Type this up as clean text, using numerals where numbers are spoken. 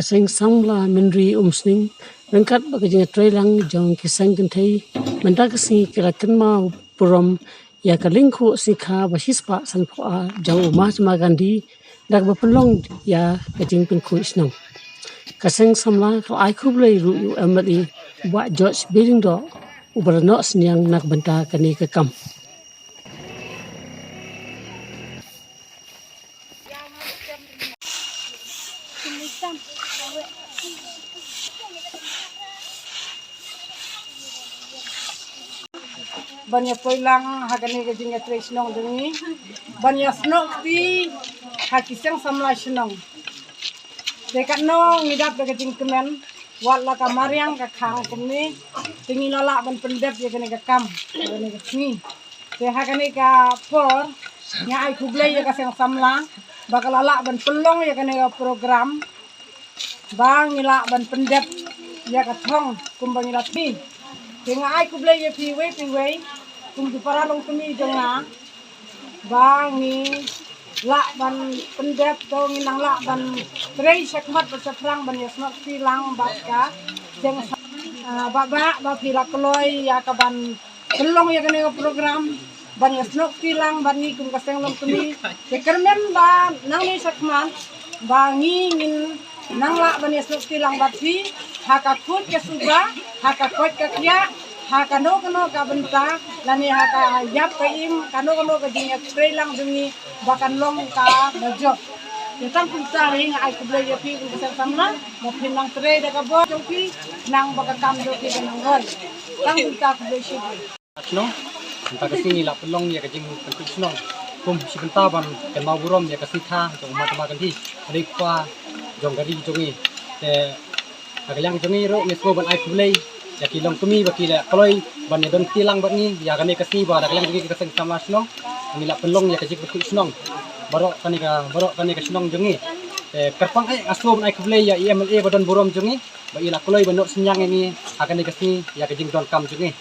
kaseng samla menri umsning rengkat bagajing trailang jong kisang kentai mendak si kirakan mau purom ya kalingku sikha basispa sanpoa jong Mahatma Gandhi dak bapelong ya kajing penku isnong kaseng samla kal ai kublai ru amali wa George Berindo uberno senyang nak benta kani kekam. Banyak poilang hagani ke jinga tresnong dengi banyak snok ti hakisang samla snong dekat no ngidap ke jing kemen wala kamariang ka khang kumni tingi lala ban pendep ya kene ka kam kene ka ni te hagani ka por nya ai kublai ya ka sang samla bakal lala ban pelong ya kene ka program bang ngila ban pendep ya ka thong kumbang ngila ti tinga ai kublai ya piwe kum di paralong kami jonga bangi la ban pendep to nginang la ban trei sakmat berseprang ban yasmat pilang batka jeng baba ba pila kloy ya ka ban pelong ya kene program ban yasnok pilang ban ni kum kaseng long kami kekermen ba nang ni sakmat bangi ngin nang la ban yasnok pilang batpi hakakut ke suba hakakut ke kya hakano ka benta lani haka yap kaim kano ka jinya trailang dungi bakan long ka bajo yatang kunta ring ai kublai ya pi ku sang samna mo pinang tre da ka bo jongpi nang bakakam do ki nang gol tang kunta kublai shi no ta ka sini la pelong ya ka jing kan snong kum si benta ban ke mau burom ya ka sitha jong ma kan thi ri kwa jong gari jongi te agayang jongi ro mesko ban ai kublai ya kilong kumi bakila kaloi ban don tilang bat ni ya kane kasi ba dak lang gi kasang sama snong ngila pelong ya kajik beku snong barok kane ka snong jongi kerpang ai asom ai kublai ya IMLA badan burom jongi ba ila kaloi banok senyang ini akan kasi ya kajing don kam jongi